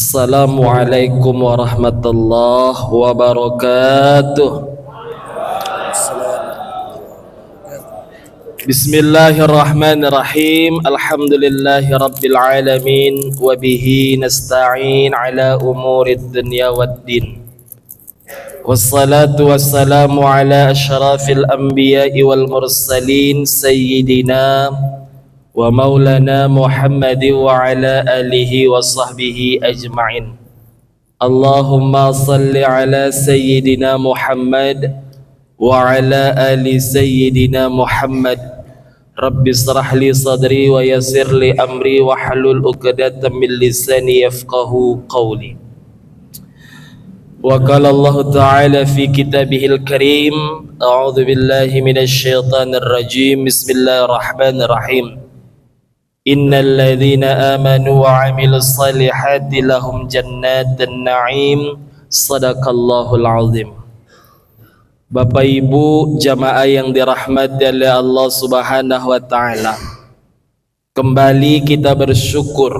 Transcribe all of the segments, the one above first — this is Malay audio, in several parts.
Assalamualaikum warahmatullahi wabarakatuh. Bismillahirrahmanirrahim. Alhamdulillahi rabbil alamin. Wabihi nasta'in ala umurid dunya waddin. Wassalatu wassalamu ala ashrafil anbiya'i wal mursalin Sayyidina wa maulana Muhammad wa ala alihi wa sahbihi ajma'in. Allahumma salli ala Sayyidina Muhammad wa ala ali Sayyidina Muhammad. Rabbi israh li sadri wa yassir li amri wa halul uqdatan min lisani yafqahu qawli. Wa qala Allah ta'ala fi kitabihil karim, a'udzu billahi minasy syaithanir rajim. Bismillahirrahmanirrahim. Innal ladzina amanu wa 'amilus salihati lahum jannatun na'im. Shadaqallahul azim. Bapak Ibu jamaah yang dirahmati oleh Allah Subhanahu wa taala, kembali kita bersyukur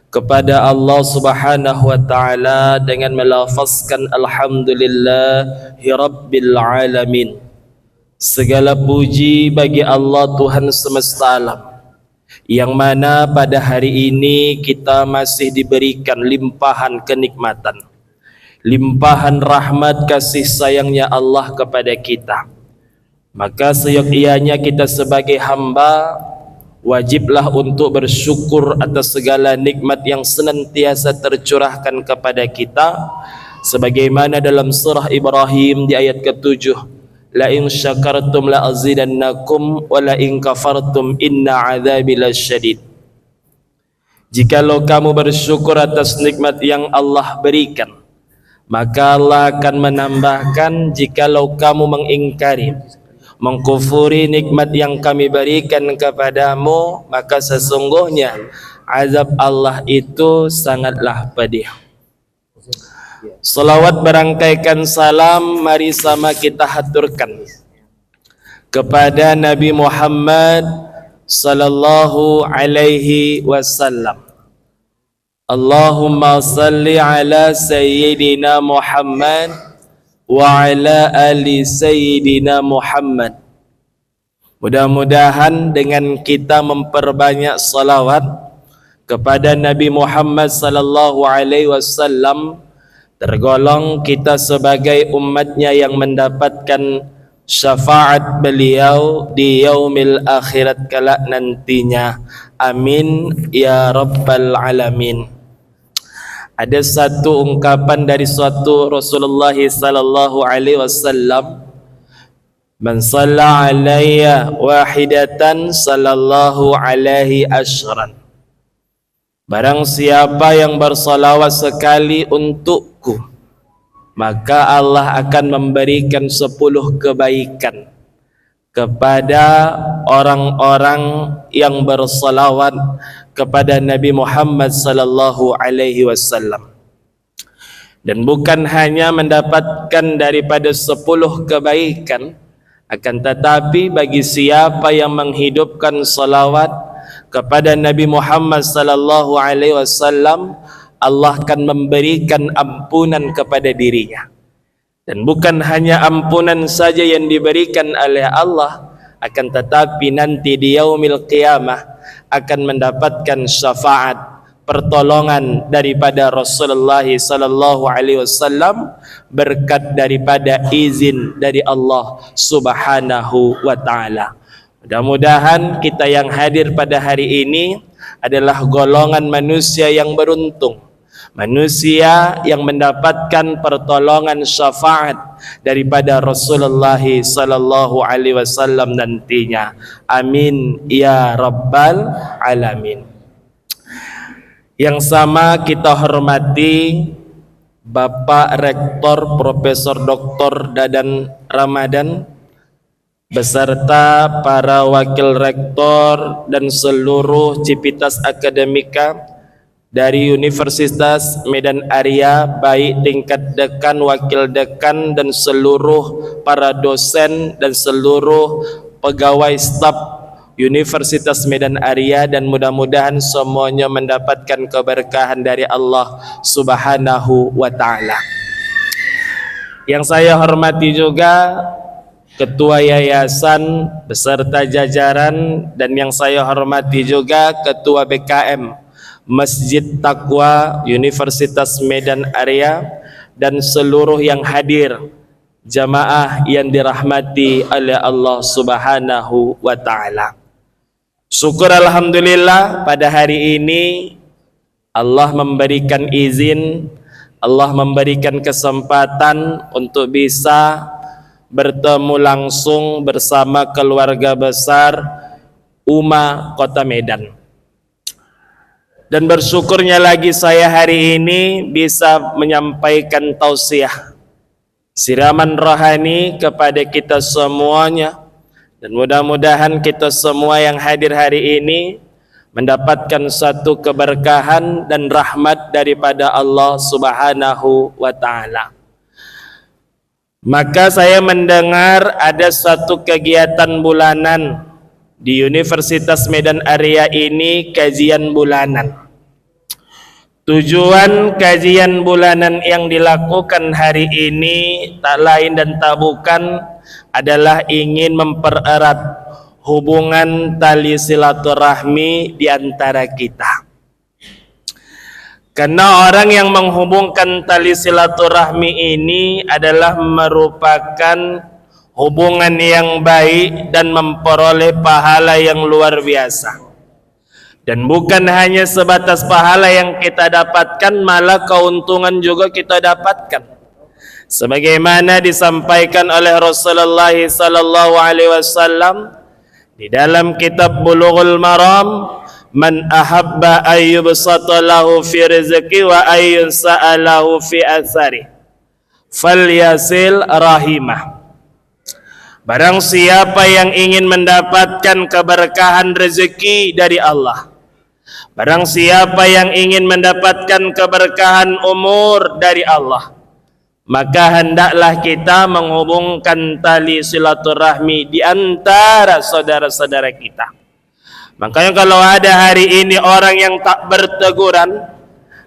kepada Allah Subhanahu wa taala dengan melafazkan alhamdulillahi rabbil alamin. Segala puji bagi Allah Tuhan semesta alam, yang mana pada hari ini kita masih diberikan limpahan kenikmatan, limpahan rahmat kasih sayangnya Allah kepada kita. Maka seyogyanya kita sebagai hamba wajiblah untuk bersyukur atas segala nikmat yang senantiasa tercurahkan kepada kita, sebagaimana dalam surah Ibrahim di ayat ke-7, la in syakartum la azidannakum wa la in kafartum inna adzabi lasyadid. Jikalau kamu bersyukur atas nikmat yang Allah berikan, maka Allah akan menambahkan. Jikalau kamu mengingkari, mengkufuri nikmat yang kami berikan kepadamu, maka sesungguhnya azab Allah itu sangatlah pedih. Salawat berangkaikan salam mari sama kita haturkan kepada Nabi Muhammad sallallahu alaihi wasallam. Allahumma salli ala Sayyidina Muhammad wa ala ali Sayyidina Muhammad. Mudah-mudahan dengan kita memperbanyak salawat kepada Nabi Muhammad sallallahu alaihi wasallam, tergolong kita sebagai umatnya yang mendapatkan syafaat beliau di yaumil akhirat kelak nantinya. Amin ya rabbal alamin. Ada satu ungkapan dari suatu Rasulullah sallallahu alaihi wasallam, man shalla alayya wahidatan sallallahu alaihi asyran. Barang siapa yang bersalawat sekali untukku, maka Allah akan memberikan 10 kebaikan kepada orang-orang yang bersalawat kepada Nabi Muhammad sallallahu alaihi wasallam. Dan bukan hanya mendapatkan daripada 10 kebaikan, akan tetapi bagi siapa yang menghidupkan salawat kepada Nabi Muhammad sallallahu alaihi wasallam, Allah akan memberikan ampunan kepada dirinya. Dan bukan hanya ampunan saja yang diberikan oleh Allah, akan tetapi nanti di yaumil qiyamah akan mendapatkan syafaat, pertolongan daripada Rasulullah sallallahu alaihi wasallam berkat daripada izin dari Allah Subhanahu wa taala. Mudah-mudahan kita yang hadir pada hari ini adalah golongan manusia yang beruntung, manusia yang mendapatkan pertolongan syafaat daripada Rasulullah sallallahu alaihi wasallam nantinya. Amin ya rabbal alamin. Yang sama kita hormati Bapak Rektor Profesor Dr. Dadan Ramadan beserta para wakil rektor dan seluruh civitas akademika dari Universitas Medan Area, baik tingkat dekan, wakil dekan, dan seluruh para dosen dan seluruh pegawai staf Universitas Medan Area, dan mudah-mudahan semuanya mendapatkan keberkahan dari Allah Subhanahu wa Ta'ala. Yang saya hormati juga Ketua Yayasan beserta jajaran, dan yang saya hormati juga Ketua BKM Masjid Taqwa Universitas Medan Area, dan seluruh yang hadir, jamaah yang dirahmati oleh Allah Subhanahu wa Ta'ala. Syukur alhamdulillah pada hari ini Allah memberikan izin, Allah memberikan kesempatan untuk bisa bertemu langsung bersama keluarga besar UMA Kota Medan. Dan bersyukurnya lagi saya hari ini bisa menyampaikan tausiah, siraman rohani kepada kita semuanya. Dan mudah-mudahan kita semua yang hadir hari ini mendapatkan satu keberkahan dan rahmat daripada Allah Subhanahu wa Ta'ala. Maka saya mendengar ada satu kegiatan bulanan di Universitas Medan Area ini, kajian bulanan. Tujuan kajian bulanan yang dilakukan hari ini tak lain dan tak bukan adalah ingin mempererat hubungan tali silaturahmi di antara kita. Karena orang yang menghubungkan tali silaturahmi ini adalah merupakan hubungan yang baik dan memperoleh pahala yang luar biasa. Dan bukan hanya sebatas pahala yang kita dapatkan, malah keuntungan juga kita dapatkan. Sebagaimana disampaikan oleh Rasulullah sallallahu alaihi wasallam di dalam kitab Bulughul Maram, man ahabba ayyubsata lahu fi rizqi wa ayyunsa'alahu fi athari falyasil rahimah. Barang siapa yang ingin mendapatkan keberkahan rezeki dari Allah, barang siapa yang ingin mendapatkan keberkahan umur dari Allah, maka hendaklah kita menghubungkan tali silaturahmi di antara saudara-saudara kita. Makanya kalau ada hari ini orang yang tak berteguran,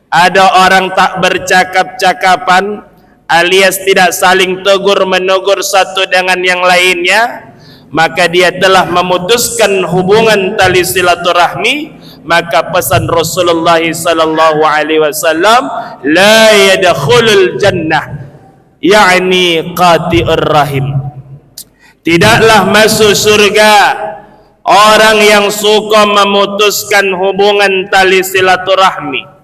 ada orang tak bercakap-cakapan, alias tidak saling tegur menegur satu dengan yang lainnya, maka dia telah memutuskan hubungan tali silaturahmi. Maka pesan Rasulullah sallallahu alaihi wasallam, la yadkhulul jannah yakni qati'ur rahim. Tidaklah masuk surga orang yang suka memutuskan hubungan tali silaturahmi.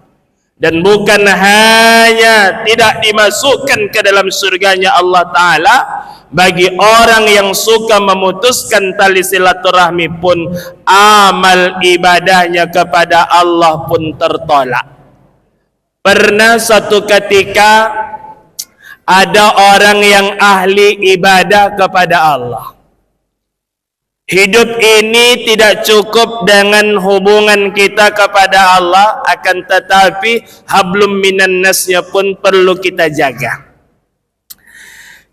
Dan bukan hanya tidak dimasukkan ke dalam surganya Allah Ta'ala, bagi orang yang suka memutuskan tali silaturahmi pun amal ibadahnya kepada Allah pun tertolak. Pernah satu ketika ada orang yang ahli ibadah kepada Allah. Hidup ini tidak cukup dengan hubungan kita kepada Allah, akan tetapi hablum minan nasnya pun perlu kita jaga.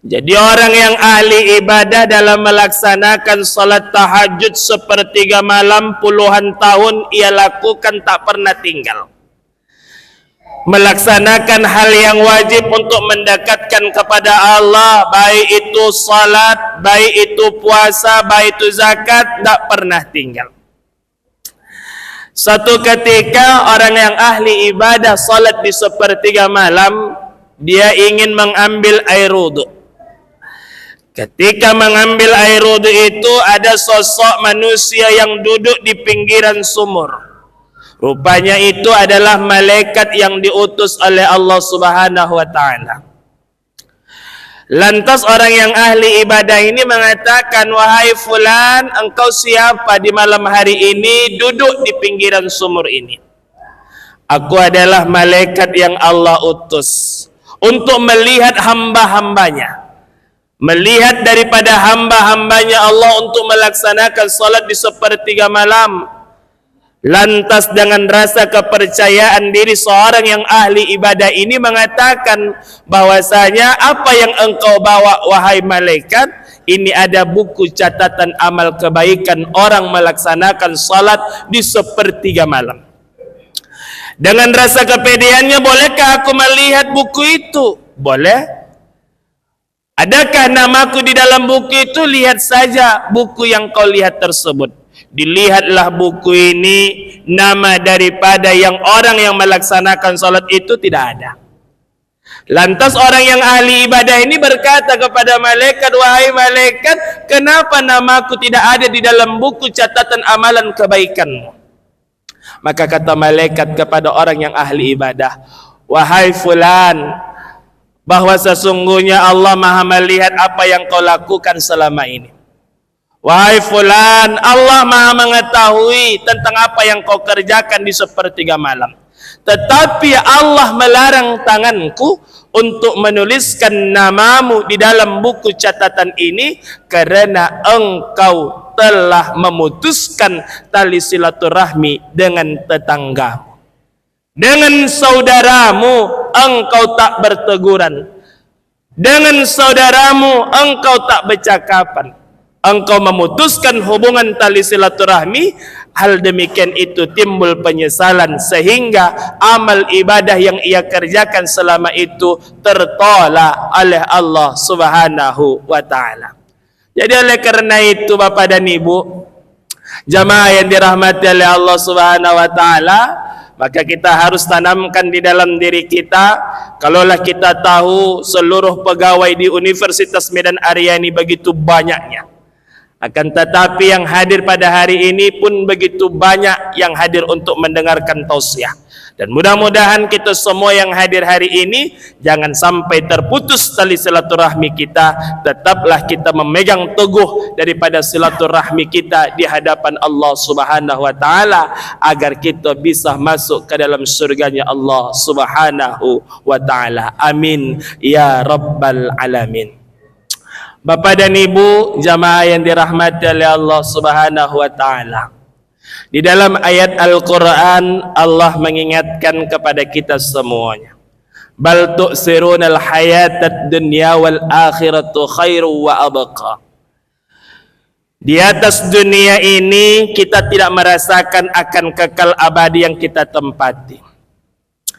Jadi orang yang ahli ibadah dalam melaksanakan salat tahajud sepertiga malam puluhan tahun ia lakukan tak pernah tinggal. Melaksanakan hal yang wajib untuk mendekatkan kepada Allah, baik itu salat, baik itu puasa, baik itu zakat, tak pernah tinggal. Satu ketika orang yang ahli ibadah salat di sepertiga malam, dia ingin mengambil air wudu. Ketika mengambil air wudu itu ada sosok manusia yang duduk di pinggiran sumur. Rupanya itu adalah malaikat yang diutus oleh Allah Subhanahu wa Ta'ala. Lantas orang yang ahli ibadah ini mengatakan, wahai fulan, engkau siapa di malam hari ini duduk di pinggiran sumur ini? Aku adalah malaikat yang Allah utus untuk melihat hamba-hambanya, melihat daripada hamba-hambanya Allah untuk melaksanakan salat di sepertiga malam. Lantas dengan rasa kepercayaan diri seorang yang ahli ibadah ini mengatakan bahwasanya apa yang engkau bawa wahai malaikat ini ada buku catatan amal kebaikan orang melaksanakan salat di sepertiga malam. Dengan rasa kepedeannya, bolehkah aku melihat buku itu? Boleh. Adakah namaku di dalam buku itu? Lihat saja buku yang kau lihat tersebut. Dilihatlah buku ini, nama daripada yang orang yang melaksanakan salat itu tidak ada. Lantas orang yang ahli ibadah ini berkata kepada malaikat, wahai malaikat, kenapa namaku tidak ada di dalam buku catatan amalan kebaikanmu? Maka kata malaikat kepada orang yang ahli ibadah, wahai fulan, bahwa sesungguhnya Allah maha melihat apa yang kau lakukan selama ini. Wahai fulan, Allah maha mengetahui tentang apa yang kau kerjakan di sepertiga malam. Tetapi Allah melarang tanganku untuk menuliskan namamu di dalam buku catatan ini karena engkau telah memutuskan tali silaturahmi dengan tetanggamu. Dengan saudaramu engkau tak berteguran. Dengan saudaramu engkau tak bercakapan. Engkau memutuskan hubungan tali silaturahmi, hal demikian itu timbul penyesalan sehingga amal ibadah yang ia kerjakan selama itu tertolak oleh Allah Subhanahu wa taala. Jadi oleh karena itu Bapak dan Ibu, jamaah yang dirahmati oleh Allah Subhanahu wa taala, maka kita harus tanamkan di dalam diri kita, kalaulah kita tahu seluruh pegawai di Universitas Medan Aryani begitu banyaknya, akan tetapi yang hadir pada hari ini pun begitu banyak yang hadir untuk mendengarkan tausiah. Dan mudah-mudahan kita semua yang hadir hari ini jangan sampai terputus tali silaturahmi kita. Tetaplah kita memegang teguh daripada silaturahmi kita di hadapan Allah Subhanahu wa taala agar kita bisa masuk ke dalam surganya Allah Subhanahu wa taala. Amin ya rabbal alamin. Bapak dan Ibu jamaah yang dirahmati oleh Allah Subhanahu wa taala, di dalam ayat Al-Quran Allah mengingatkan kepada kita semuanya, bal tu'sirunal hayatad dunya wal akhiratu khairu wa abqa. Di atas dunia ini kita tidak merasakan akan kekal abadi yang kita tempati.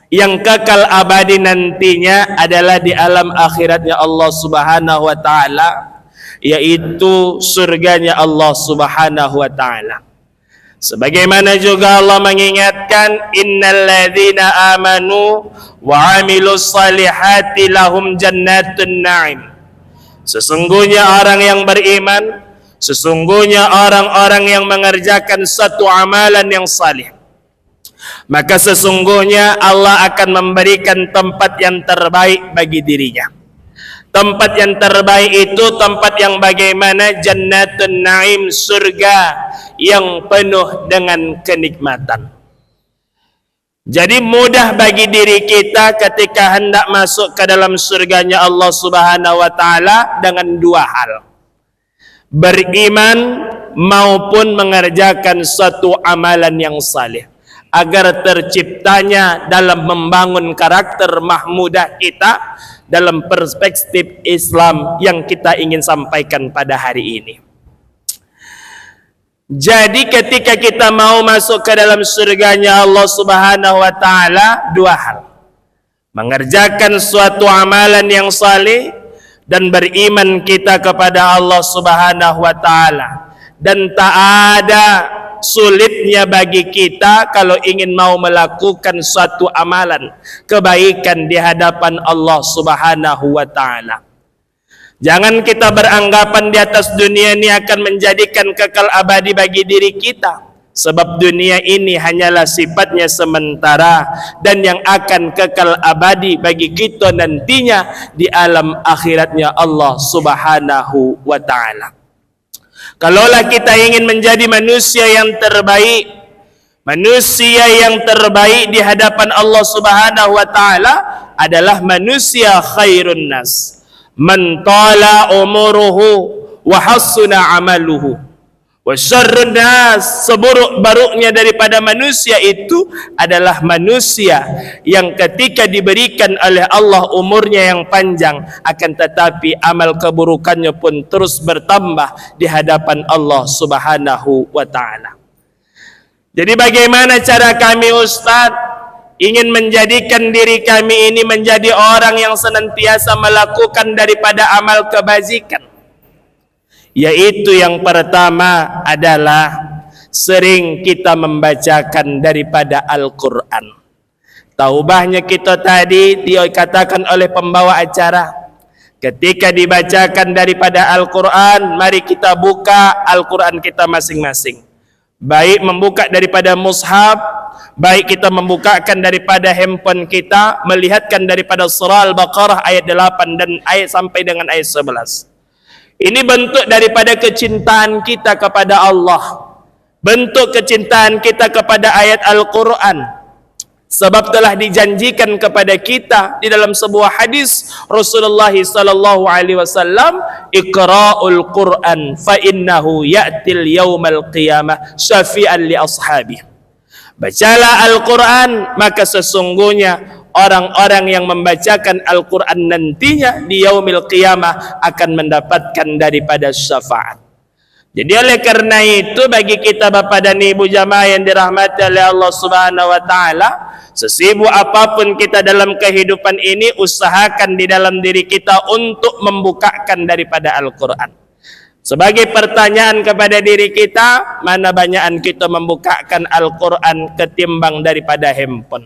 Yang kekal abadi nantinya adalah di alam akhiratnya Allah Subhanahu wa taala, yaitu surganya Allah Subhanahu wa taala. Sebagaimana juga Allah mengingatkan, innalladzina amanu wa amilus salihati lahum jannatun na'im. Sesungguhnya orang yang beriman, sesungguhnya orang-orang yang mengerjakan satu amalan yang salih, maka sesungguhnya Allah akan memberikan tempat yang terbaik bagi dirinya. Tempat yang terbaik itu tempat yang bagaimana? Jannatun na'im, surga yang penuh dengan kenikmatan. Jadi mudah bagi diri kita ketika hendak masuk ke dalam surganya Allah Subhanahu wa taala dengan dua hal: beriman maupun mengerjakan suatu amalan yang saleh, agar terciptanya dalam membangun karakter mahmudah kita dalam perspektif Islam yang kita ingin sampaikan pada hari ini. Jadi ketika kita mau masuk ke dalam surganya Allah Subhanahu wa taala, dua hal: mengerjakan suatu amalan yang saleh dan beriman kita kepada Allah Subhanahu wa taala. Dan tak ada sulitnya bagi kita kalau ingin mau melakukan suatu amalan kebaikan di hadapan Allah Subhanahu wa taala. Jangan kita beranggapan di atas dunia ini akan menjadikan kekal abadi bagi diri kita, sebab dunia ini hanyalah sifatnya sementara, dan yang akan kekal abadi bagi kita nantinya di alam akhiratnya Allah Subhanahu wa taala. Kalaulah kita ingin menjadi manusia yang terbaik, manusia yang terbaik di hadapan Allah Subhanahu wa taala adalah manusia khairun nas, man tala umuruhu wa hassuna amaluhu Wa syarrun nas, seburuk-buruknya daripada manusia itu adalah manusia yang ketika diberikan oleh Allah umurnya yang panjang, akan tetapi amal keburukannya pun terus bertambah di hadapan Allah Subhanahu wa taala. Jadi bagaimana cara kami Ustaz ingin menjadikan diri kami ini menjadi orang yang senantiasa melakukan daripada amal kebajikan? Yaitu yang pertama adalah sering kita membacakan daripada Al-Quran. Taubahnya kita tadi dikatakan oleh pembawa acara, ketika dibacakan daripada Al-Quran, mari kita buka Al-Quran kita masing-masing. Baik membuka daripada mushaf, baik kita membukakan daripada handphone kita, melihatkan daripada surah Al-Baqarah ayat 8 dan ayat sampai dengan ayat 11. Ini bentuk daripada kecintaan kita kepada Allah, bentuk kecintaan kita kepada ayat Al-Quran. Sebab telah dijanjikan kepada kita di dalam sebuah hadis Rasulullah sallallahu alaihi wasallam, "Iqra'ul Qur'an fa innahu ya'til yaumal qiyamah syafi'an li ashabi." Bacalah Al-Quran, maka sesungguhnya orang-orang yang membacakan Al-Quran nantinya di yaumil qiyamah akan mendapatkan daripada syafaat. Jadi oleh karena itu, bagi kita Bapak dan Ibu jamaah yang dirahmati oleh Allah Subhanahu wa taala, sesibuk apapun kita dalam kehidupan ini, usahakan di dalam diri kita untuk membukakan daripada Al-Quran. Sebagai pertanyaan kepada diri kita, mana banyakan kita membukakan Al-Quran ketimbang daripada handphone?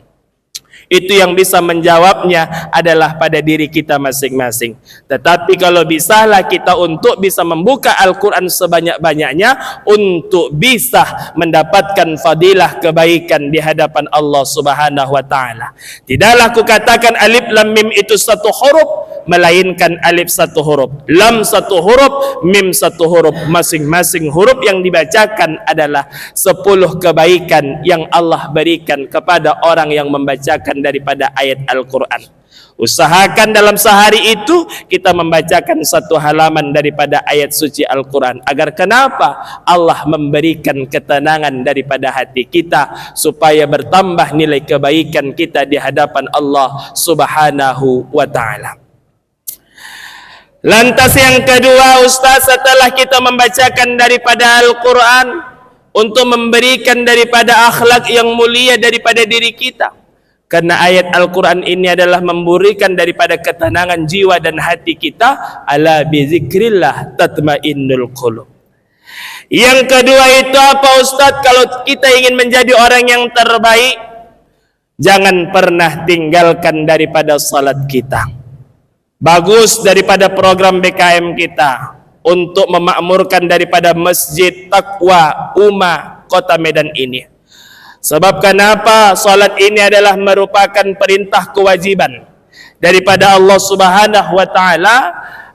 Itu yang bisa menjawabnya adalah pada diri kita masing-masing. Tetapi kalau bisalah kita untuk bisa membuka Al-Quran sebanyak-banyaknya untuk bisa mendapatkan fadilah kebaikan di hadapan Allah Subhanahu wa taala. Tidaklah kukatakan alif lam mim itu satu huruf, melainkan alif satu huruf, lam satu huruf, mim satu huruf. Masing-masing huruf yang dibacakan adalah 10 kebaikan yang Allah berikan kepada orang yang membacakan daripada ayat Al-Quran. Usahakan dalam sehari itu kita membacakan 1 halaman daripada ayat suci Al-Quran. Agar kenapa? Allah memberikan ketenangan daripada hati kita, supaya bertambah nilai kebaikan kita di hadapan Allah Subhanahu wa ta'ala. Lantas yang kedua Ustaz, setelah kita membacakan daripada Al-Quran, untuk memberikan daripada akhlak yang mulia daripada diri kita. Karena ayat Al-Quran ini adalah memberikan daripada ketenangan jiwa dan hati kita. Ala bizikrillah tatmainnul qulub. Yang kedua itu apa Ustaz? Kalau kita ingin menjadi orang yang terbaik, jangan pernah tinggalkan daripada salat kita. Bagus daripada program BKM kita untuk memakmurkan daripada Masjid Taqwa Ummah Kota Medan ini. Sebab kenapa? Salat ini adalah merupakan perintah kewajiban daripada Allah Subhanahu wa taala.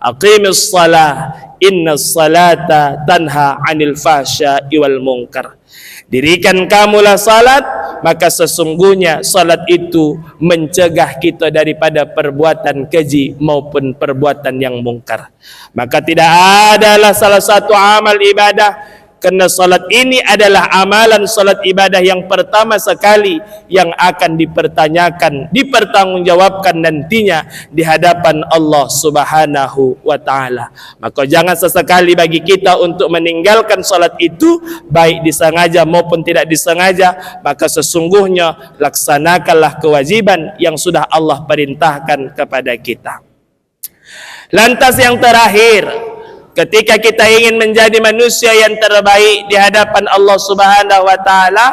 Aqimis shalah, innas salata tanha 'anil fahsya'i wal munkar. Dirikan kamulah salat, maka sesungguhnya salat itu mencegah kita daripada perbuatan keji maupun perbuatan yang mungkar. Maka tidak adalah salah satu amal ibadah, karena salat ini adalah amalan salat ibadah yang pertama sekali yang akan dipertanyakan, dipertanggungjawabkan nantinya di hadapan Allah Subhanahu wa taala. Maka jangan sesekali bagi kita untuk meninggalkan salat itu, baik disengaja maupun tidak disengaja. Maka sesungguhnya laksanakanlah kewajiban yang sudah Allah perintahkan kepada kita. Lantas yang terakhir, ketika kita ingin menjadi manusia yang terbaik di hadapan Allah Subhanahu wa taala,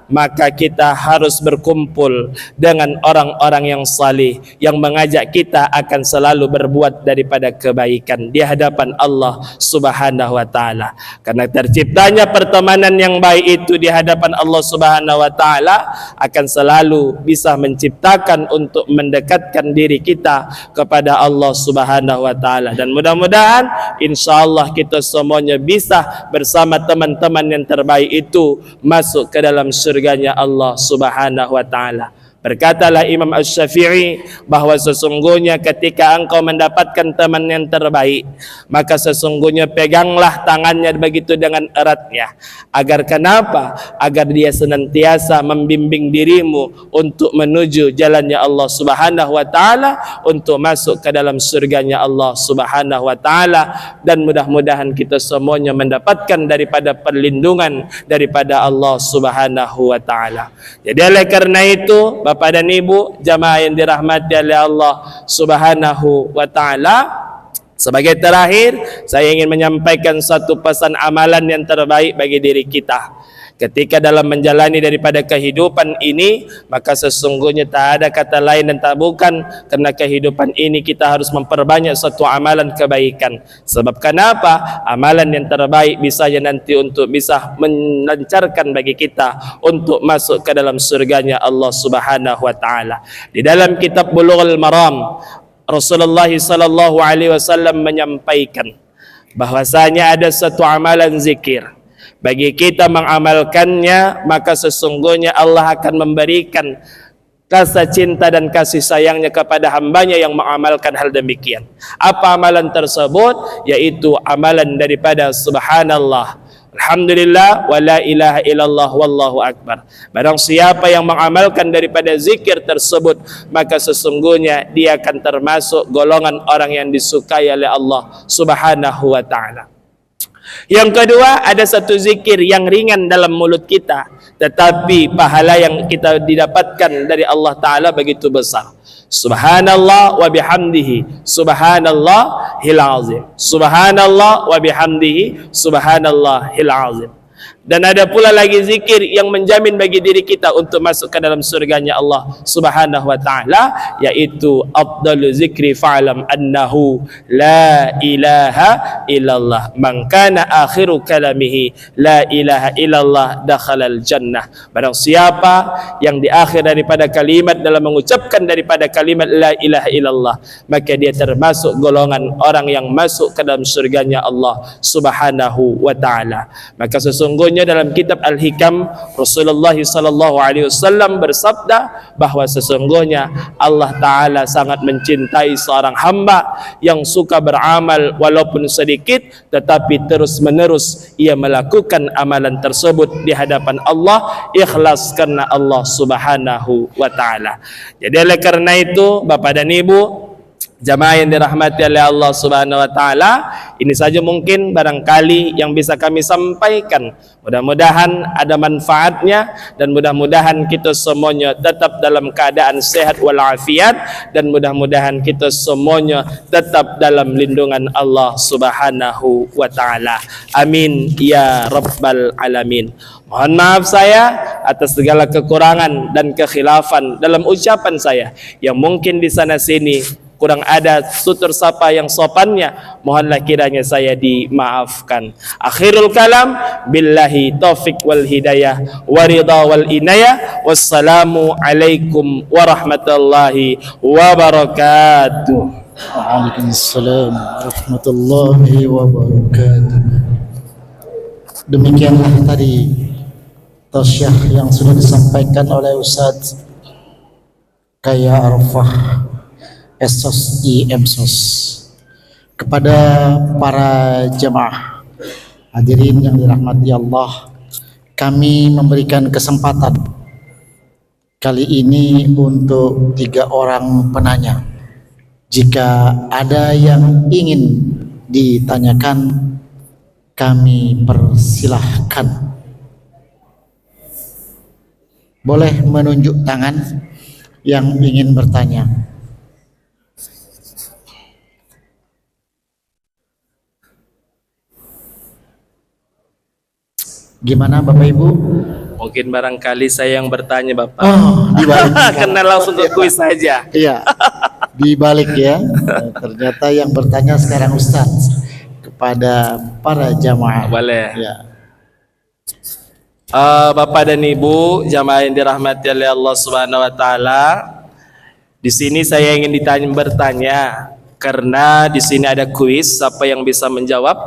maka kita harus berkumpul dengan orang-orang yang salih, yang mengajak kita akan selalu berbuat daripada kebaikan di hadapan Allah Subhanahu wa taala. Karena terciptanya pertemanan yang baik itu di hadapan Allah Subhanahu wa taala akan selalu bisa menciptakan untuk mendekatkan diri kita kepada Allah Subhanahu wa taala. Dan mudah-mudahan insyaallah kita semuanya bisa bersama teman-teman yang terbaik itu masuk ke dalam surganya Allah Subhanahu wa taala. Berkatalah Imam Asy-Syafi'i bahwa sesungguhnya ketika engkau mendapatkan teman yang terbaik, maka sesungguhnya peganglah tangannya begitu dengan eratnya. Agar kenapa? Agar dia senantiasa membimbing dirimu untuk menuju jalannya Allah Subhanahu wa taala, untuk masuk ke dalam surganya Allah Subhanahu wa taala, dan mudah-mudahan kita semuanya mendapatkan daripada perlindungan daripada Allah Subhanahu wa taala. Jadi oleh karena itu, Bapak dan Ibu jamaah yang dirahmati oleh Allah Subhanahu wa taala, sebagai terakhir saya ingin menyampaikan satu pesan amalan yang terbaik bagi diri kita. Ketika dalam menjalani daripada kehidupan ini, maka sesungguhnya tak ada kata lain dan tak bukan karena kehidupan ini kita harus memperbanyak satu amalan kebaikan. Sebab kenapa? Amalan yang terbaik bisa nanti untuk bisa melancarkan bagi kita untuk masuk ke dalam surganya Allah Subhanahu wa taala. Di dalam kitab Bulughul Maram, Rasulullah sallallahu alaihi wasallam menyampaikan bahwasanya ada satu amalan zikir. Bagi kita mengamalkannya, maka sesungguhnya Allah akan memberikan rasa cinta dan kasih sayangnya kepada hambanya yang mengamalkan hal demikian. Apa amalan tersebut? Yaitu amalan daripada subhanallah, alhamdulillah, wa la ilaha illallah, wallahu akbar. Barang siapa yang mengamalkan daripada zikir tersebut, maka sesungguhnya dia akan termasuk golongan orang yang disukai oleh Allah Subhanahu wa ta'ala. Yang kedua, ada satu zikir yang ringan dalam mulut kita, tetapi pahala yang kita didapatkan dari Allah Ta'ala begitu besar. Subhanallah wa bihamdihi subhanallahil azim. Subhanallah wa bihamdihi subhanallahil azim. Dan ada pula lagi zikir yang menjamin bagi diri kita untuk masuk ke dalam surganya Allah Subhanahu wa taala, yaitu afdalu zikri fa'lam annahu la ilaha illallah man kana akhiru kalamihi la ilaha illallah dakhalal jannah. Barang siapa yang di akhir daripada kalimat dalam mengucapkan daripada kalimat la ilaha illallah, maka dia termasuk golongan orang yang masuk ke dalam surganya Allah Subhanahu wa taala. Maka sesungguhnya dalam kitab Al-Hikam, Rasulullah sallallahu alaihi wasallam bersabda bahwa sesungguhnya Allah Ta'ala sangat mencintai seorang hamba yang suka beramal walaupun sedikit, tetapi terus menerus ia melakukan amalan tersebut di hadapan Allah, ikhlas karena Allah Subhanahu wa ta'ala. Jadi oleh karena itu, Bapak dan Ibu jamaah yang dirahmati oleh Allah Subhanahu wa taala, ini saja mungkin barangkali yang bisa kami sampaikan. Mudah-mudahan ada manfaatnya dan mudah-mudahan kita semuanya tetap dalam keadaan sehat walafiat, dan mudah-mudahan kita semuanya tetap dalam lindungan Allah Subhanahu wa taala. Amin ya rabbal alamin. Mohon maaf saya atas segala kekurangan dan kekhilafan dalam ucapan saya yang mungkin di sana sini kurang ada tutur sapa yang sopannya, mohonlah kiranya saya dimaafkan. Akhirul kalam, billahi taufik wal hidayah wa ridha wal inayah. Wassalamu alaikum warahmatullahi wabarakatuh. Waalaikumsalam warahmatullahi wabarakatuh. Demikianlah tadi tausiah yang sudah disampaikan oleh Ustaz Kaya Arfah Esos IMSOS kepada para jemaah hadirin yang dirahmati Allah. Kami memberikan kesempatan kali ini untuk 3 orang penanya. Jika ada yang ingin ditanyakan, kami persilahkan. Boleh menunjuk tangan yang ingin bertanya. Gimana Bapak Ibu? Mungkin barangkali saya yang bertanya Bapak. Oh, dibalik. Karena langsung ke kuis saja. Iya, dibalik ya. Ternyata yang bertanya sekarang Ustaz kepada para jamaah. Boleh. Ya. Bapak dan Ibu jamaah yang dirahmati oleh Allah Subhanahu wa taala, di sini saya ingin bertanya karena di sini ada kuis. Siapa yang bisa menjawab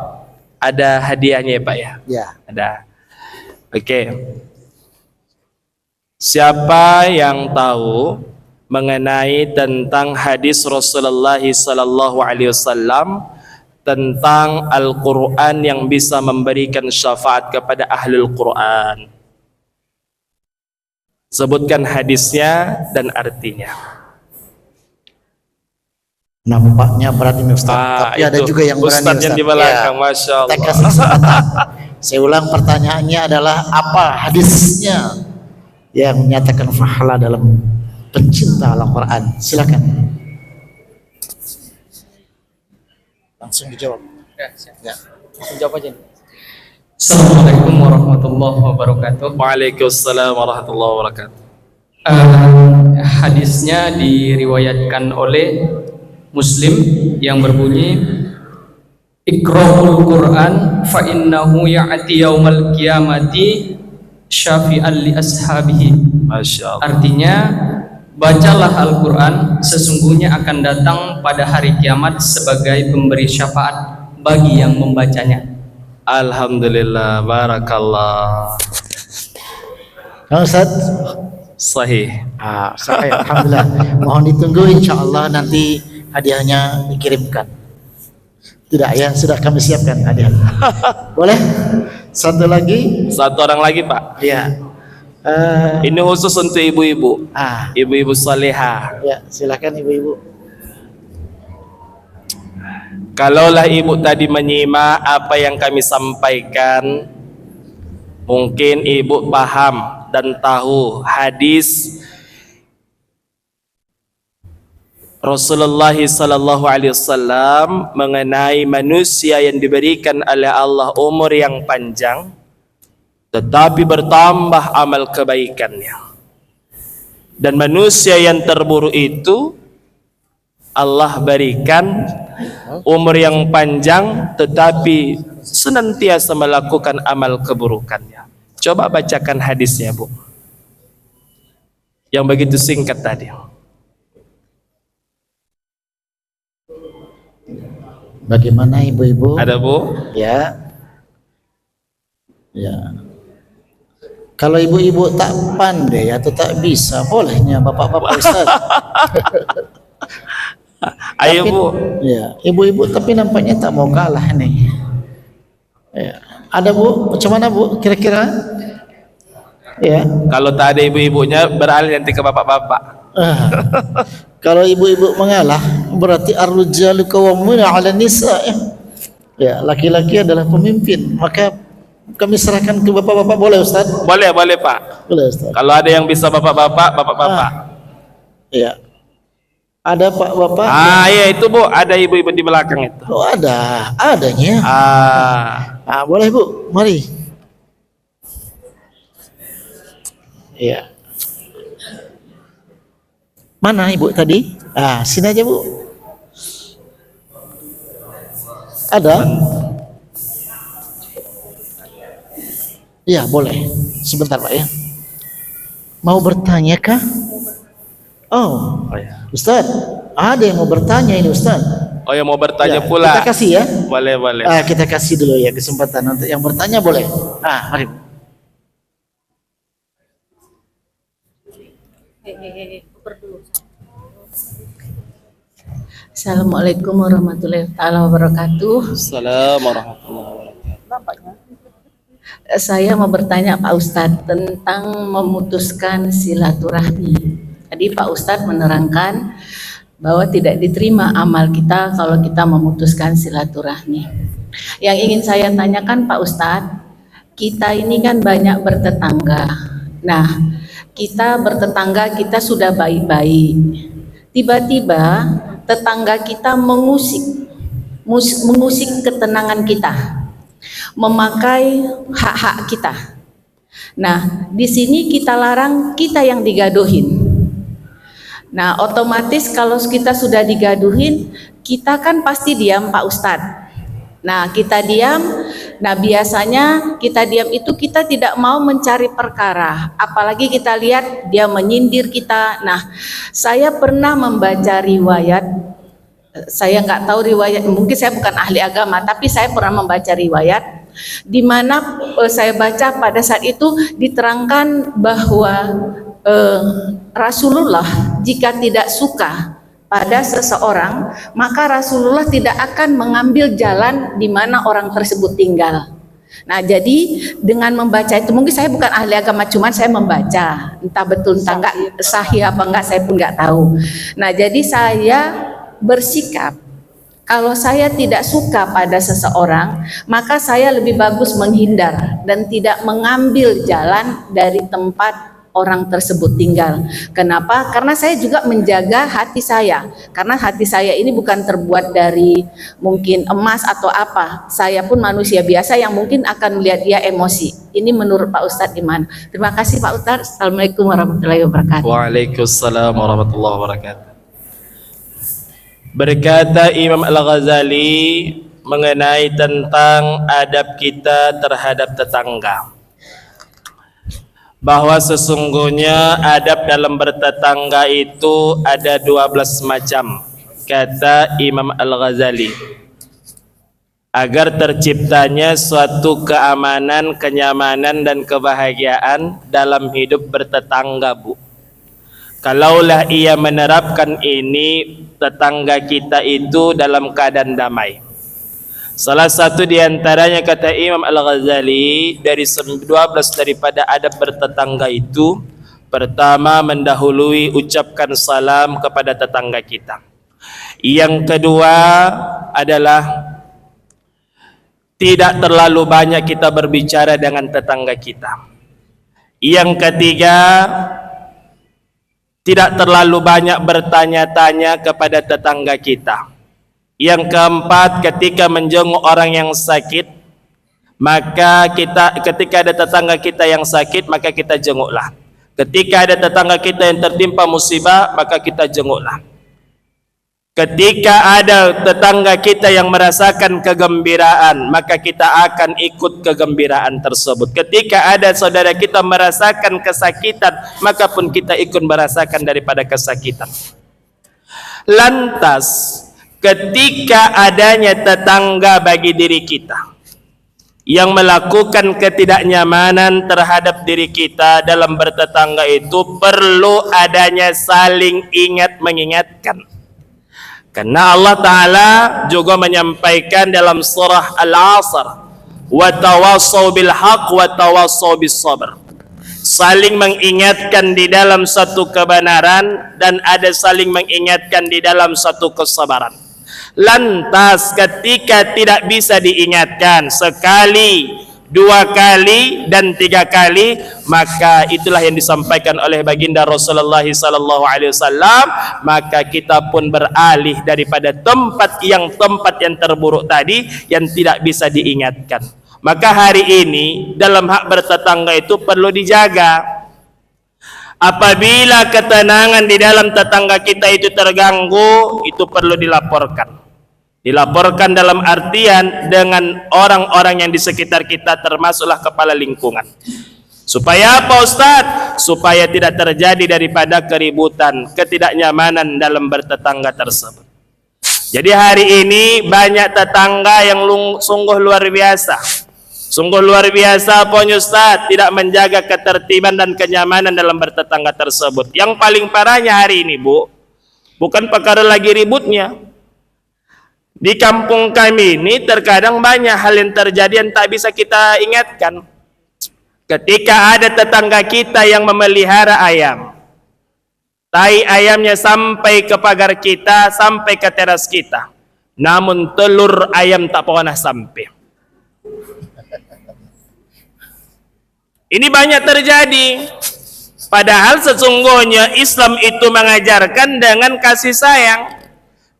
ada hadiahnya ya Pak ya? Ya. Ada. Oke. Siapa yang tahu mengenai tentang hadis Rasulullah sallallahu alaihi wasallam tentang Al-Quran yang bisa memberikan syafaat kepada ahlul Quran? Sebutkan hadisnya dan artinya. Nampaknya berat ini Ustaz. Tapi ada itu juga yang berani Ustaz yang di belakang, Masya Allah. Kita kasih kesempatan. Saya ulang, pertanyaannya adalah apa hadisnya yang menyatakan pahala dalam pencinta Al-Quran? Silakan. Langsung dijawab. Ya. Langsung jawab aja. Assalamualaikum warahmatullahi wabarakatuh. Waalaikumsalam warahmatullahi wabarakatuh. Hadisnya diriwayatkan oleh Muslim yang berbunyi, Iqra'ul Quran fa innahu ya'ti yaumal qiyamati syafi'an li ashabihi. Masya Allah. Artinya, bacalah Al-Quran, sesungguhnya akan datang pada hari kiamat sebagai pemberi syafaat bagi yang membacanya. Alhamdulillah, barakallah. Kang Ustaz? Sahih. Saya alhamdulillah. Mohon ditunggu, insya Allah nanti hadiahnya dikirimkan. Tidak ya, sudah kami siapkan hadiah. Boleh? Satu lagi? Satu orang lagi, Pak. Ya. Ini khusus untuk ibu-ibu. Ibu-ibu salihah. Ya, silakan ibu-ibu. Kalaulah ibu tadi menyimak apa yang kami sampaikan, mungkin ibu paham dan tahu hadis Rasulullah sallallahu alaihi wasallam mengenai manusia yang diberikan oleh Allah umur yang panjang tetapi bertambah amal kebaikannya, dan manusia yang terburuk itu Allah berikan umur yang panjang tetapi senantiasa melakukan amal keburukannya. Coba bacakan hadisnya, Bu, yang begitu singkat tadi. Bagaimana ibu-ibu? Ada, Bu? Ya. Ya. Kalau ibu-ibu tak pandai atau tak bisa, bolehnya bapak-bapak Ustaz. Ayo, Tapi, Bu. Ya, ibu-ibu tapi nampaknya tak mau kalah nih. Ya. Ada, Bu? Macam mana, Bu? Kira-kira? Ya. Kalau tak ada ibu-ibunya beralih nanti ke bapak-bapak. Kalau ibu-ibu mengalah berarti ar-rijalu qawwamuna 'ala nisa, ya. Ya, laki-laki adalah pemimpin. Maka kami serahkan ke bapak-bapak, boleh Ustaz? Boleh, boleh, Pak. Boleh Ustaz. Kalau ada yang bisa bapak-bapak, bapak-bapak. Ya. Ada Pak Bapak? Ya itu, Bu, ada ibu-ibu di belakang itu. Oh, adanya. Boleh, Bu, mari. Ya. Mana ibu tadi? Sini aja, Bu. Ada? Ya, boleh. Sebentar, Pak, ya. Mau bertanya kah? Oh, ya. Ustaz, ada yang mau bertanya ini, Ustaz. Oh, yang mau bertanya Ya, pula. kita kasih ya. Boleh, boleh. Kita kasih dulu ya kesempatan untuk yang bertanya, boleh. Mari. Assalamualaikum warahmatullahi wabarakatuh. Assalamualaikum warahmatullahi wabarakatuh. Saya mau bertanya Pak Ustadz tentang memutuskan silaturahmi. Tadi Pak Ustadz menerangkan bahwa tidak diterima amal kita kalau kita memutuskan silaturahmi. Yang ingin saya tanyakan Pak Ustadz, kita ini kan banyak bertetangga. Nah, kita bertetangga, kita sudah baik-baik. Tiba-tiba tetangga kita mengusik ketenangan kita, memakai hak-hak kita. Nah, di sini kita larang, kita yang digaduhin. Nah, otomatis kalau kita sudah digaduhin, kita kan pasti diam Pak Ustadz. Nah, kita diam. Nah, biasanya kita diam itu kita tidak mau mencari perkara, apalagi kita lihat dia menyindir kita. Nah, saya pernah membaca riwayat, saya nggak tahu riwayat, mungkin saya bukan ahli agama, tapi saya pernah membaca riwayat di mana saya baca pada saat itu diterangkan bahwa Rasulullah jika tidak suka pada seseorang, maka Rasulullah tidak akan mengambil jalan di mana orang tersebut tinggal. Nah, jadi dengan membaca itu, mungkin saya bukan ahli agama, cuman saya membaca, entah betul entah enggak, sahih apa enggak saya pun enggak tahu. Nah, jadi saya bersikap, kalau saya tidak suka pada seseorang, maka saya lebih bagus menghindar dan tidak mengambil jalan dari tempat orang tersebut tinggal. Kenapa? Karena saya juga menjaga hati saya. Karena hati saya ini bukan terbuat dari mungkin emas atau apa. Saya pun manusia biasa yang mungkin akan melihat dia emosi. Ini menurut Pak Ustadz gimana? Terima kasih Pak Ustadz. Assalamualaikum warahmatullahi wabarakatuh. Waalaikumsalam warahmatullahi wabarakatuh. Berkata Imam Al-Ghazali mengenai tentang adab kita terhadap tetangga, bahwa sesungguhnya adab dalam bertetangga itu ada 12 macam, kata Imam Al-Ghazali, agar terciptanya suatu keamanan, kenyamanan dan kebahagiaan dalam hidup bertetangga, Bu. Kalaulah ia menerapkan ini, tetangga kita itu dalam keadaan damai. Salah satu diantaranya, kata Imam Al-Ghazali, dari 12 daripada adab bertetangga itu, pertama mendahului ucapkan salam kepada tetangga kita. Yang kedua adalah tidak terlalu banyak kita berbicara dengan tetangga kita. Yang ketiga, tidak terlalu banyak bertanya-tanya kepada tetangga kita. Yang keempat, ketika menjenguk orang yang sakit, maka ketika ada tetangga kita yang sakit, maka kita jenguklah. Ketika ada tetangga kita yang tertimpa musibah, maka kita jenguklah. Ketika ada tetangga kita yang merasakan kegembiraan, maka kita akan ikut kegembiraan tersebut. Ketika ada saudara kita merasakan kesakitan, maka pun kita ikut merasakan daripada kesakitan. Lantas, ketika adanya tetangga bagi diri kita yang melakukan ketidaknyamanan terhadap diri kita dalam bertetangga, itu perlu adanya saling ingat mengingatkan. Karena Allah Ta'ala juga menyampaikan dalam surah Al-Asr, wa tawassaw bil haqq wa tawassaw bis sabr. Saling mengingatkan di dalam satu kebenaran dan ada saling mengingatkan di dalam satu kesabaran. Lantas ketika tidak bisa diingatkan sekali, dua kali dan tiga kali, maka itulah yang disampaikan oleh baginda Rasulullah SAW, maka kita pun beralih daripada tempat yang terburuk tadi yang tidak bisa diingatkan. Maka hari ini dalam hak bertetangga itu perlu dijaga. Apabila ketenangan di dalam tetangga kita itu terganggu, itu perlu dilaporkan. Dilaporkan dalam artian dengan orang-orang yang di sekitar kita, termasuklah kepala lingkungan. Supaya apa, Ustaz? Supaya tidak terjadi daripada keributan, ketidaknyamanan dalam bertetangga tersebut. Jadi hari ini banyak tetangga yang sungguh luar biasa. Sungguh luar biasa pokoknya, Ustaz, tidak menjaga ketertiban dan kenyamanan dalam bertetangga tersebut. Yang paling parahnya hari ini, Bu, bukan perkara lagi ributnya. Di kampung kami ini terkadang banyak hal yang terjadi yang tak bisa kita ingatkan. Ketika ada tetangga kita yang memelihara ayam, tai ayamnya sampai ke pagar kita, sampai ke teras kita, namun telur ayam tak pernah sampai. Ini banyak terjadi. Padahal sesungguhnya Islam itu mengajarkan dengan kasih sayang.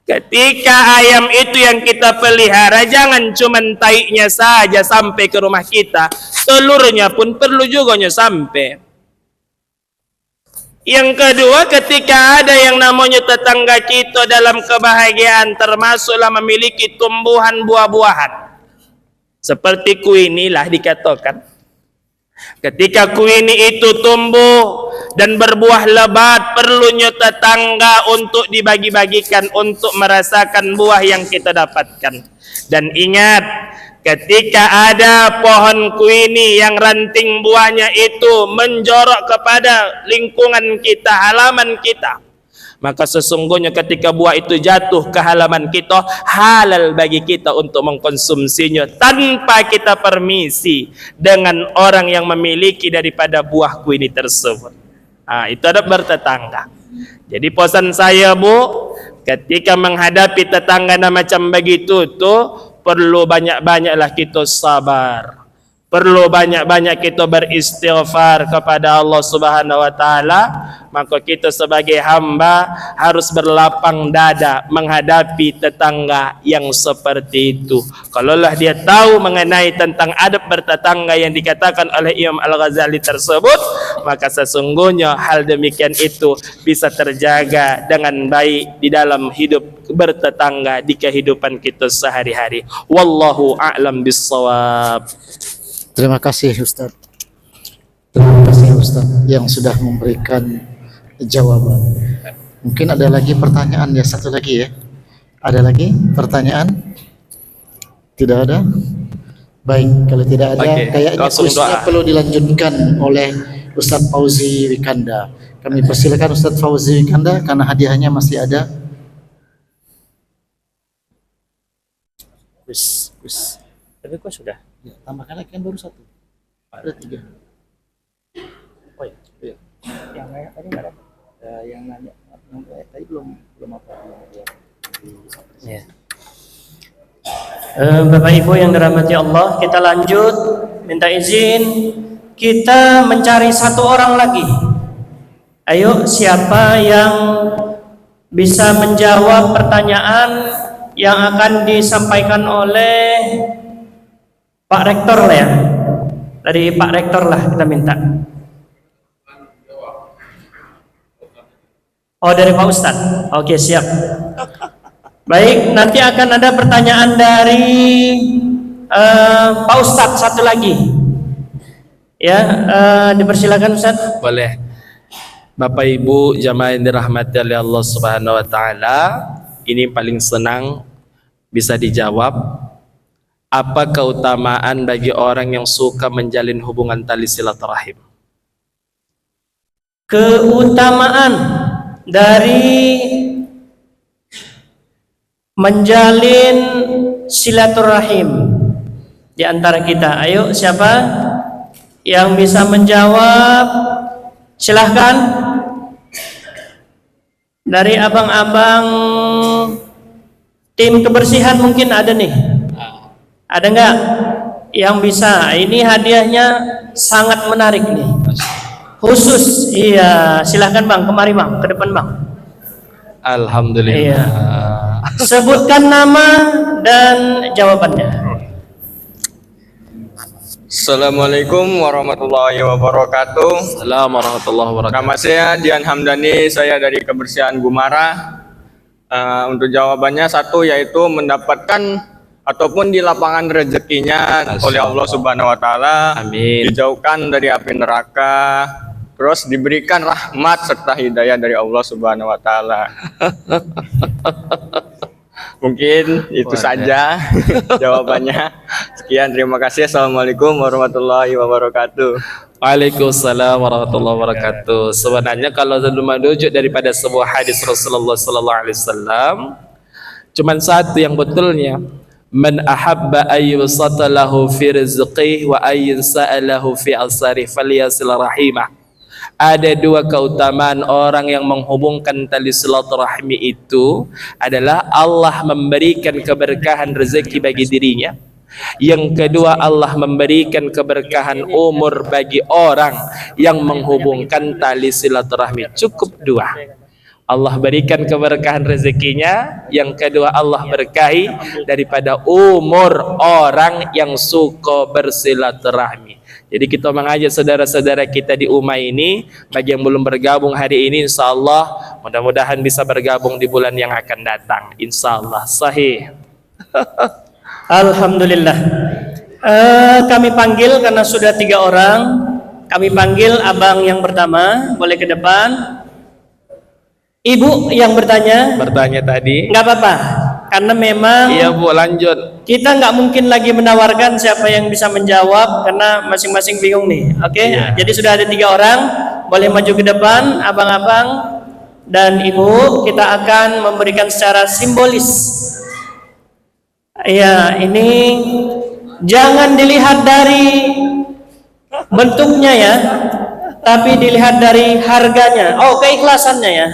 Ketika ayam itu yang kita pelihara, jangan cuma taiknya saja sampai ke rumah kita, telurnya pun perlu juga sampai. Yang kedua, ketika ada yang namanya tetangga kita dalam kebahagiaan, termasuklah memiliki tumbuhan buah-buahan. Seperti kuinilah dikatakan. Ketika kuini itu tumbuh dan berbuah lebat, perlunya tetangga untuk dibagi-bagikan untuk merasakan buah yang kita dapatkan. Dan ingat, ketika ada pohon kuini yang ranting buahnya itu menjorok kepada lingkungan kita, halaman kita, maka sesungguhnya ketika buah itu jatuh ke halaman kita, halal bagi kita untuk mengkonsumsinya tanpa kita permisi dengan orang yang memiliki daripada buah kuini tersebut. Itu ada bertetangga. Jadi pesan saya, Bu, ketika menghadapi tetangga macam begitu tuh, perlu banyak-banyaklah kita sabar, perlu banyak-banyak kita beristighfar kepada Allah Subhanahu wa taala. Maka kita sebagai hamba harus berlapang dada menghadapi tetangga yang seperti itu. Kalaulah dia tahu mengenai tentang adab bertetangga yang dikatakan oleh Imam Al-Ghazali tersebut, maka sesungguhnya hal demikian itu bisa terjaga dengan baik di dalam hidup bertetangga di kehidupan kita sehari-hari. Wallahu a'lam bissawab. Terima kasih Ustaz. Terima kasih Ustaz yang sudah memberikan jawaban. Mungkin ada lagi pertanyaan ya, satu lagi ya. Ada lagi pertanyaan? Tidak ada? Baik, kalau tidak ada, kayaknya kuisnya perlu dilanjutkan oleh Ustaz Fauzi Wikanda. Kami persilakan Ustaz Fauzi Wikanda karena hadiahnya masih ada. Kuis. Tapi kok sudah? Ya, tambahkan lagi kan baru satu. Ada 3. Oh ya, iya. Yang nanya tadi nggak dapat. Yang nanya tadi belum apa ya. Ya. Bapak Ibu yang dirahmati Allah, kita lanjut. Minta izin kita mencari satu orang lagi. Ayo, siapa yang bisa menjawab pertanyaan yang akan disampaikan oleh Pak Rektor lah ya. Dari Pak Rektor lah kita minta. Oh, dari Pak Ustadz. Oke, siap. Baik, nanti akan ada pertanyaan dari Pak Ustadz satu lagi. Ya, dipersilakan Ustadz. Boleh. Bapak Ibu jamaah yang dirahmati oleh Allah Subhanahu wa taala, ini paling senang bisa dijawab. Apa keutamaan bagi orang yang suka menjalin hubungan tali silaturahim? Keutamaan dari menjalin silaturahim di antara kita. Ayo, siapa yang bisa menjawab? Silahkan. Dari abang-abang tim kebersihan mungkin ada nih. Ada nggak yang bisa? Ini hadiahnya sangat menarik nih. Khusus, iya, silahkan Bang, kemari Bang, ke depan Bang. Alhamdulillah. Iya. Sebutkan nama dan jawabannya. Assalamualaikum warahmatullahi wabarakatuh. Assalamualaikum warahmatullahi wabarakatuh. Nama saya Dian Hamdani, saya dari Kebersihan Gumara. Untuk jawabannya satu, yaitu mendapatkan ataupun di lapangan rezekinya oleh Allah Subhanahu wa taala. Amin. Dijauhkan dari api neraka, terus diberikan rahmat serta hidayah dari Allah Subhanahu wa taala. Mungkin itu saja jawabannya. Sekian, terima kasih. Assalamualaikum warahmatullahi wabarakatuh. Waalaikumsalam warahmatullahi wabarakatuh. Sebenarnya kalau merujuk daripada sebuah hadis Rasulullah sallallahu alaihi wasallam, cuman satu yang betulnya. Man ahabba ayyusata lahu fi rizqihi wa ayyunsa'alahu fi asari falyasil rahimah. Ada dua keutamaan orang yang menghubungkan tali silaturahmi itu adalah Allah memberikan keberkahan rezeki bagi dirinya. Yang kedua, Allah memberikan keberkahan umur bagi orang yang menghubungkan tali silaturahmi. Cukup dua. Allah berikan keberkahan rezekinya. Yang kedua, Allah berkahi daripada umur orang yang suka bersilaturahmi. Jadi kita mengajak saudara-saudara kita di Umma ini, bagi yang belum bergabung hari ini, insya Allah mudah-mudahan bisa bergabung di bulan yang akan datang. Insya Allah. Sahih. Alhamdulillah. Kami panggil karena sudah 3 orang. Kami panggil abang yang pertama, boleh ke depan. Ibu yang bertanya Bertanya tadi. nggak apa-apa, karena memang Iya Bu, lanjut. kita nggak mungkin lagi menawarkan siapa yang bisa menjawab karena masing-masing bingung nih. Oke, jadi sudah ada 3 orang, boleh maju ke depan, abang-abang dan ibu. Kita akan memberikan secara simbolis. Ya, ini jangan dilihat dari bentuknya ya, tapi dilihat dari harganya. Oh, keikhlasannya ya.